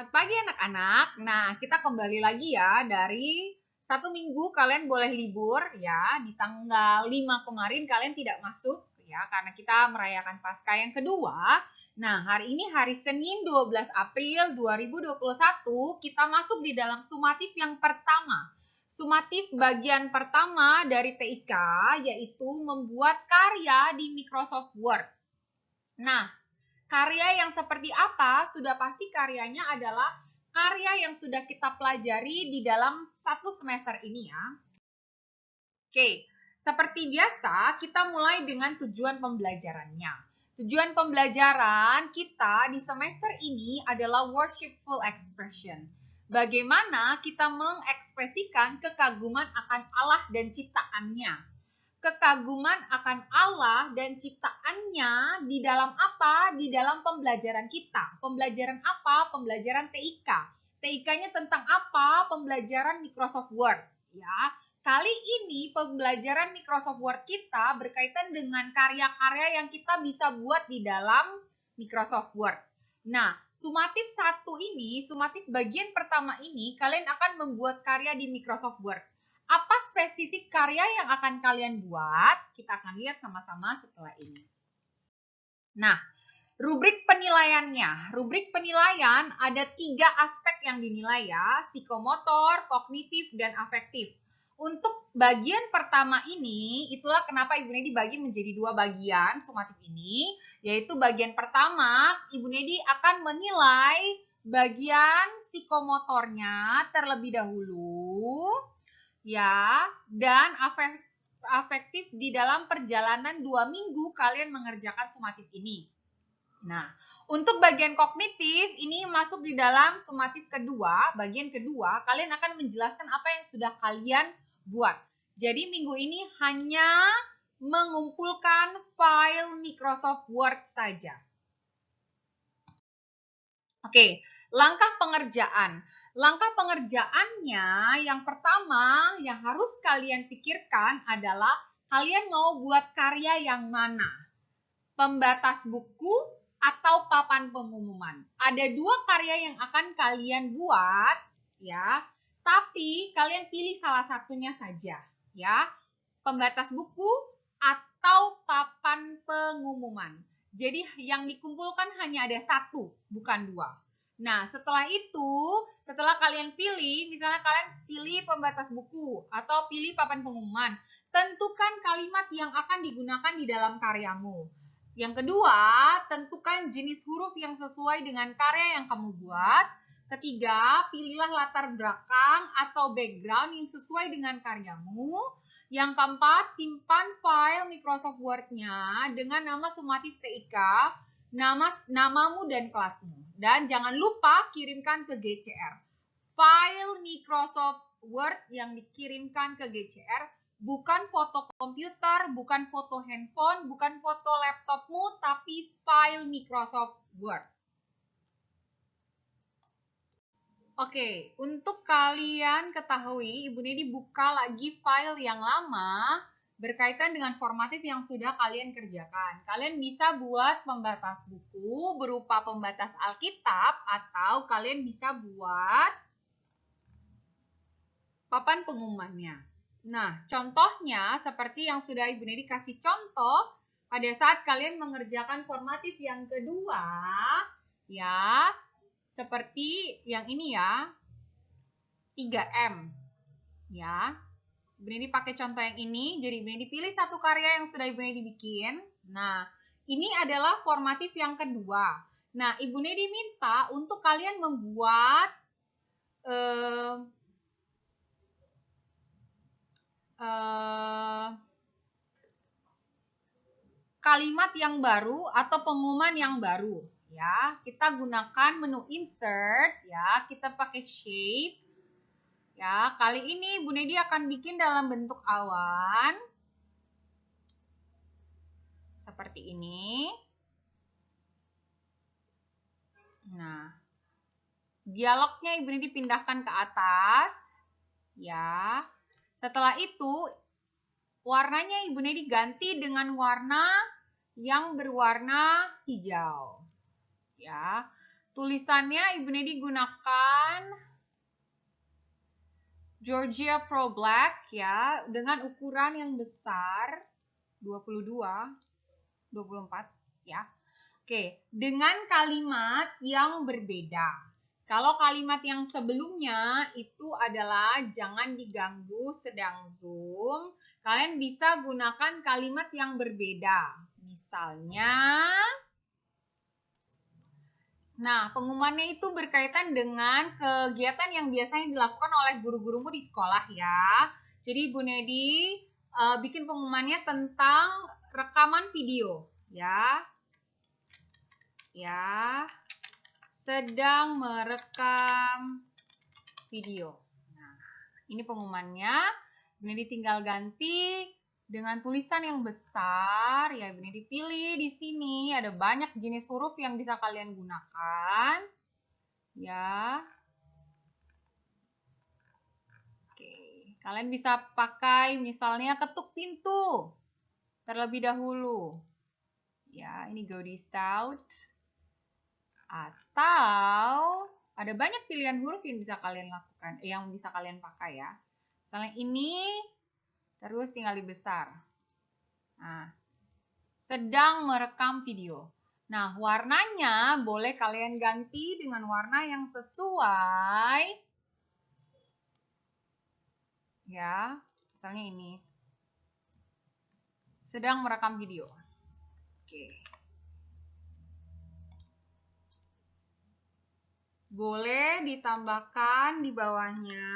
Selamat pagi anak-anak. Nah, kita kembali lagi ya dari 1 minggu kalian boleh libur ya. Di tanggal 5 kemarin kalian tidak masuk ya karena kita merayakan Paskah yang kedua. Nah, hari ini hari Senin 12 April 2021 kita masuk di dalam sumatif yang pertama. Sumatif bagian pertama dari TIK yaitu membuat karya di Microsoft Word. Nah, karya yang seperti apa? Sudah pasti karyanya adalah karya yang sudah kita pelajari di dalam 1 semester ini ya. Oke, seperti biasa kita mulai dengan tujuan pembelajarannya. Tujuan pembelajaran kita di semester ini adalah worshipful expression. Bagaimana kita mengekspresikan kekaguman akan Allah dan ciptaannya. Kekaguman akan Allah dan ciptaannya di dalam apa? Di dalam pembelajaran kita. Pembelajaran apa? Pembelajaran TIK. TIK-nya tentang apa? Pembelajaran Microsoft Word. Ya, kali ini pembelajaran Microsoft Word kita berkaitan dengan karya-karya yang kita bisa buat di dalam Microsoft Word. Nah, sumatif 1 ini, sumatif bagian pertama ini, kalian akan membuat karya di Microsoft Word. Apa spesifik karya yang akan kalian buat? Kita akan lihat sama-sama setelah ini. Nah, rubrik penilaiannya. Rubrik penilaian ada 3 aspek yang dinilai ya, psikomotor, kognitif, dan afektif. Untuk bagian pertama ini, itulah kenapa Ibu Nedi bagi menjadi 2 bagian sumatif ini, yaitu bagian pertama, Ibu Nedi akan menilai bagian psikomotornya terlebih dahulu, ya, dan afektif di dalam perjalanan 2 minggu kalian mengerjakan sumatif ini. Nah, untuk bagian kognitif ini masuk di dalam sumatif kedua, bagian kedua, kalian akan menjelaskan apa yang sudah kalian buat. Jadi minggu ini hanya mengumpulkan file Microsoft Word saja. Oke, langkah pengerjaan. Langkah pengerjaannya yang pertama yang harus kalian pikirkan adalah kalian mau buat karya yang mana? Pembatas buku atau papan pengumuman. Ada 2 karya yang akan kalian buat ya, tapi kalian pilih salah satunya saja ya. Pembatas buku atau papan pengumuman. Jadi yang dikumpulkan hanya ada 1, bukan 2. Nah, setelah itu, setelah kalian pilih, misalnya kalian pilih pembatas buku atau pilih papan pengumuman, tentukan kalimat yang akan digunakan di dalam karyamu. Yang kedua, tentukan jenis huruf yang sesuai dengan karya yang kamu buat. Ketiga, pilihlah latar belakang atau background yang sesuai dengan karyamu. Yang keempat, simpan file Microsoft Word-nya dengan nama sumatif TIK, namamu dan kelasmu. Dan jangan lupa kirimkan ke GCR. File Microsoft Word yang dikirimkan ke GCR bukan foto komputer, bukan foto handphone, bukan foto laptopmu, tapi file Microsoft Word. Oke, untuk kalian ketahui, Ibu Nedi buka lagi file yang lama berkaitan dengan formatif yang sudah kalian kerjakan. Kalian bisa buat pembatas buku berupa pembatas Alkitab atau kalian bisa buat papan pengumumannya. Nah, contohnya seperti yang sudah Ibu Nedi kasih contoh pada saat kalian mengerjakan formatif yang kedua, ya, seperti yang ini ya, 3M. Ya, Ibu Nedi pakai contoh yang ini, jadi Ibu Nedi pilih satu karya yang sudah Ibu Nedi bikin. Nah, ini adalah formatif yang kedua. Nah, Ibu Nedi minta untuk kalian membuat kalimat yang baru atau pengumuman yang baru. Ya, kita gunakan menu insert, ya, kita pakai shapes. Ya, kali ini Bu Nedi akan bikin dalam bentuk awan. Seperti ini. Nah, dialognya Ibu Nedi pindahkan ke atas. Ya. Setelah itu, warnanya Ibu Nedi ganti dengan warna yang berwarna hijau. Ya. Tulisannya Ibu Nedi gunakan Georgia Pro Black ya, dengan ukuran yang besar 22, 24 ya. Oke, dengan kalimat yang berbeda. Kalau kalimat yang sebelumnya itu adalah jangan diganggu sedang Zoom, kalian bisa gunakan kalimat yang berbeda. Misalnya, nah, pengumumannya itu berkaitan dengan kegiatan yang biasanya dilakukan oleh guru-gurumu di sekolah ya. Jadi Bu Nedi bikin pengumumannya tentang rekaman video ya. Ya, sedang merekam video. Nah, ini pengumumannya. Bu Nedi tinggal ganti dengan tulisan yang besar, ya ini dipilih di sini ada banyak jenis huruf yang bisa kalian gunakan. Ya. Oke, kalian bisa pakai misalnya ketuk pintu terlebih dahulu. Ya, ini go this out. Atau ada banyak pilihan huruf yang bisa kalian lakukan, yang bisa kalian pakai ya. Misalnya ini terus tinggal dibesar. Nah, sedang merekam video. Nah, warnanya boleh kalian ganti dengan warna yang sesuai. Ya, misalnya ini. Sedang merekam video. Oke. Boleh ditambahkan di bawahnya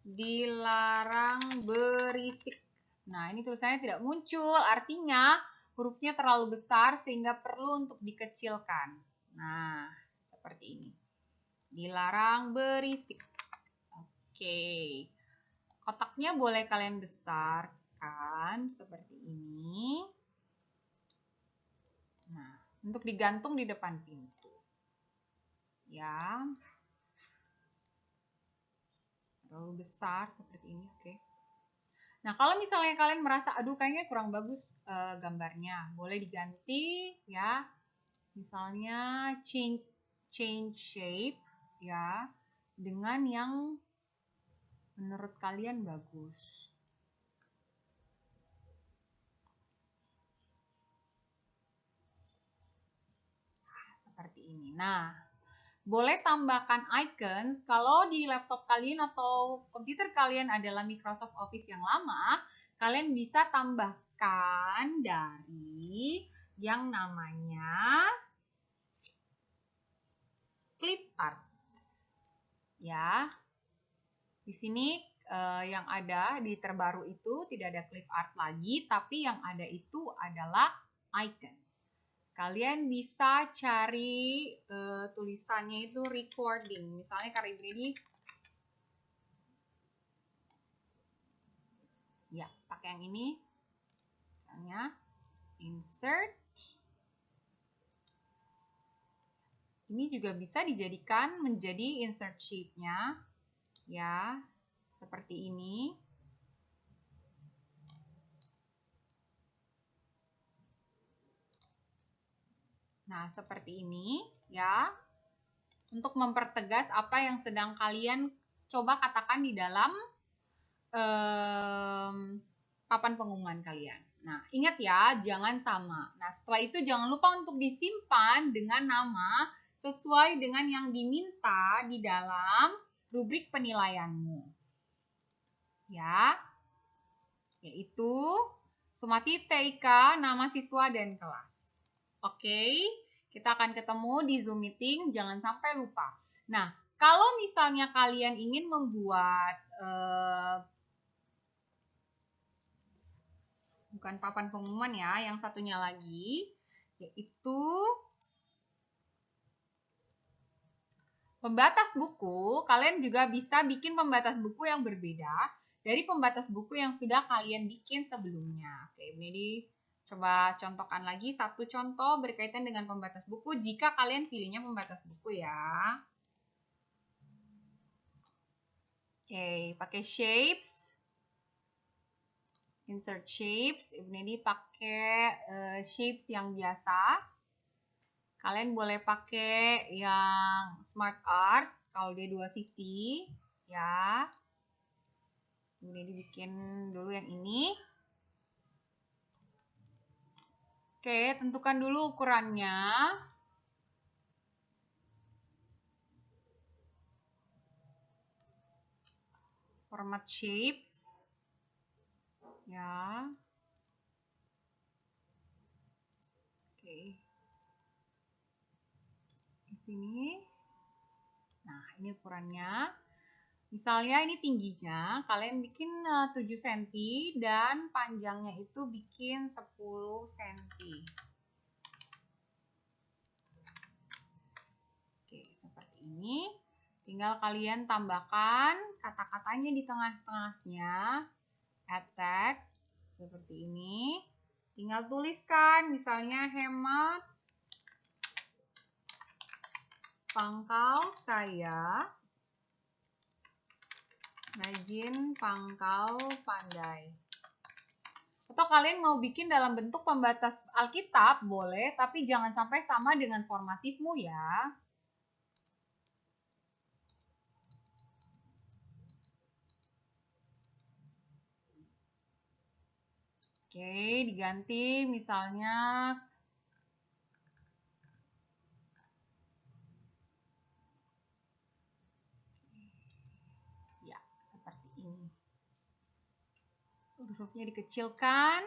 dilarang berisik. Nah, ini tulisannya tidak muncul, artinya hurufnya terlalu besar sehingga perlu untuk dikecilkan. Nah, seperti ini. Dilarang berisik. Oke. Kotaknya boleh kalian besarkan seperti ini. Nah, untuk digantung di depan pintu. Ya. Terlalu besar seperti ini, oke. Nah, kalau misalnya kalian merasa, aduh kayaknya kurang bagus gambarnya, boleh diganti ya. Misalnya change shape ya, dengan yang menurut kalian bagus. Nah, seperti ini. Nah, boleh tambahkan icons kalau di laptop kalian atau komputer kalian adalah Microsoft Office yang lama, kalian bisa tambahkan dari yang namanya clip art. Ya. Di sini yang ada di terbaru itu tidak ada clip art lagi, tapi yang ada itu adalah icons. Kalian bisa cari tulisannya itu recording. Misalnya karya ini, ya pakai yang ini. Misalnya insert. Ini juga bisa dijadikan menjadi insert shape-nya. Ya, seperti ini. Nah, seperti ini ya. Untuk mempertegas apa yang sedang kalian coba katakan di dalam papan pengumuman kalian. Nah, ingat ya, jangan sama. Nah, setelah itu jangan lupa untuk disimpan dengan nama sesuai dengan yang diminta di dalam rubrik penilaianmu. Ya, yaitu sumatif TIK, nama siswa, dan kelas. Oke, kita akan ketemu di Zoom meeting, jangan sampai lupa. Nah, kalau misalnya kalian ingin membuat bukan papan pengumuman ya, yang satunya lagi, yaitu pembatas buku. Kalian juga bisa bikin pembatas buku yang berbeda dari pembatas buku yang sudah kalian bikin sebelumnya. Oke, ini coba contohkan lagi satu contoh berkaitan dengan pembatas buku jika kalian pilihnya pembatas buku ya. Oke, pakai shapes. Insert shapes. Ibu Nedi pakai shapes yang biasa. Kalian boleh pakai yang Smart Art kalau dia 2 sisi, ya. Kemudian dibikin dulu yang ini. Oke, tentukan dulu ukurannya. Format shapes. Ya. Oke. Di sini. Nah, ini ukurannya. Misalnya ini tingginya, kalian bikin 7 cm dan panjangnya itu bikin 10 cm. Oke, seperti ini. Tinggal kalian tambahkan kata-katanya di tengah-tengahnya. Add text, seperti ini. Tinggal tuliskan, misalnya hemat pangkal kaya, rajin pangkal pandai. Atau kalian mau bikin dalam bentuk pembatas Alkitab, boleh, tapi jangan sampai sama dengan formatifmu ya. Oke, diganti misalnya ya, seperti ini. Hurufnya dikecilkan.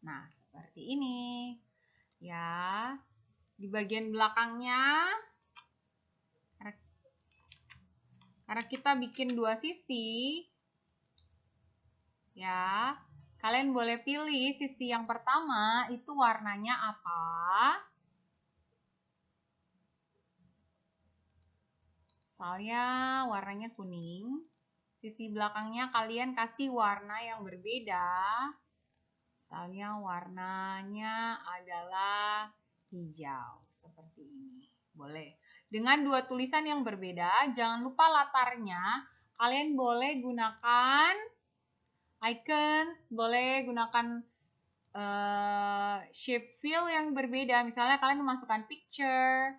Nah, seperti ini. Ya. Di bagian belakangnya karena kita bikin 2 sisi, ya. Kalian boleh pilih sisi yang pertama itu warnanya apa. Misalnya warnanya kuning. Sisi belakangnya kalian kasih warna yang berbeda. Misalnya warnanya adalah hijau. Seperti ini. Boleh. Dengan 2 tulisan yang berbeda, jangan lupa latarnya. Kalian boleh gunakan icons, boleh gunakan shape fill yang berbeda. Misalnya kalian memasukkan picture,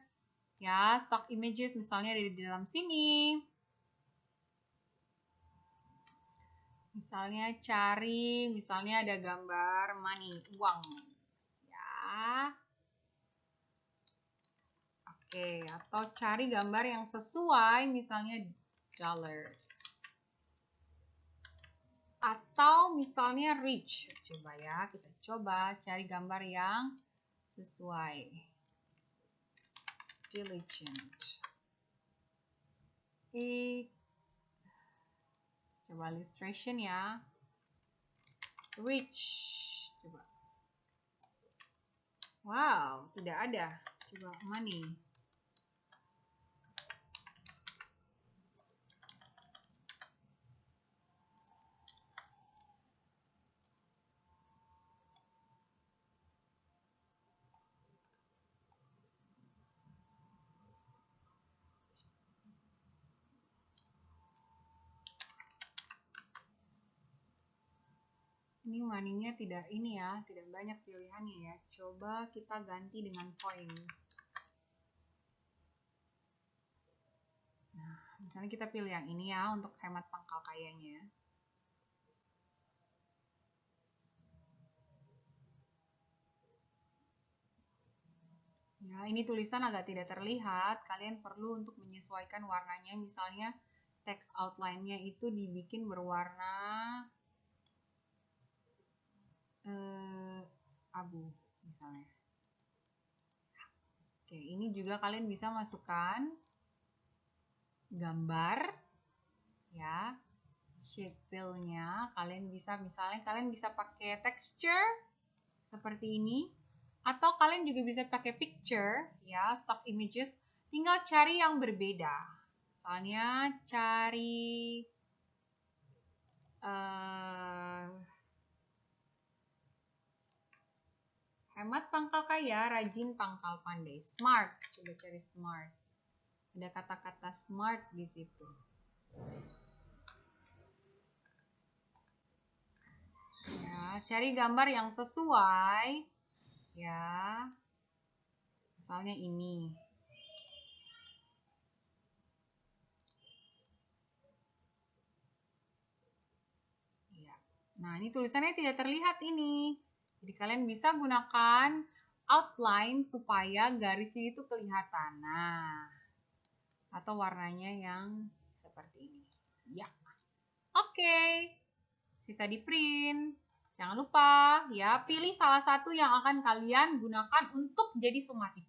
ya, stock images misalnya di dalam sini. Misalnya cari, misalnya ada gambar money, uang. Ya. Oke, atau cari gambar yang sesuai, misalnya dollars. Atau misalnya rich. Coba ya, kita coba cari gambar yang sesuai. Diligent. Coba illustration ya. Rich. Coba. Wow, tidak ada. Coba money. Ini money-nya tidak ini ya, tidak banyak pilihannya ya. Coba kita ganti dengan coin. Nah, misalnya kita pilih yang ini ya untuk hemat pangkal kayanya. Ya, ini tulisan agak tidak terlihat. Kalian perlu untuk menyesuaikan warnanya. Misalnya text outline-nya itu dibikin berwarna abu misalnya. Oke, ini juga kalian bisa masukkan gambar ya, shape fill-nya. Kalian bisa misalnya kalian bisa pakai texture seperti ini, atau kalian juga bisa pakai picture ya, stock images. Tinggal cari yang berbeda. Misalnya cari hemat pangkal kaya, rajin pangkal pandai. Smart. Coba cari smart. Ada kata-kata smart di situ. Ya, cari gambar yang sesuai. Ya. Misalnya ini. Nah, ini tulisannya tidak terlihat ini. Jadi kalian bisa gunakan outline supaya garis ini tuh kelihatan. Nah, atau warnanya yang seperti ini. Ya. Oke. Sisa di print. Jangan lupa ya, pilih salah satu yang akan kalian gunakan untuk jadi sumatif.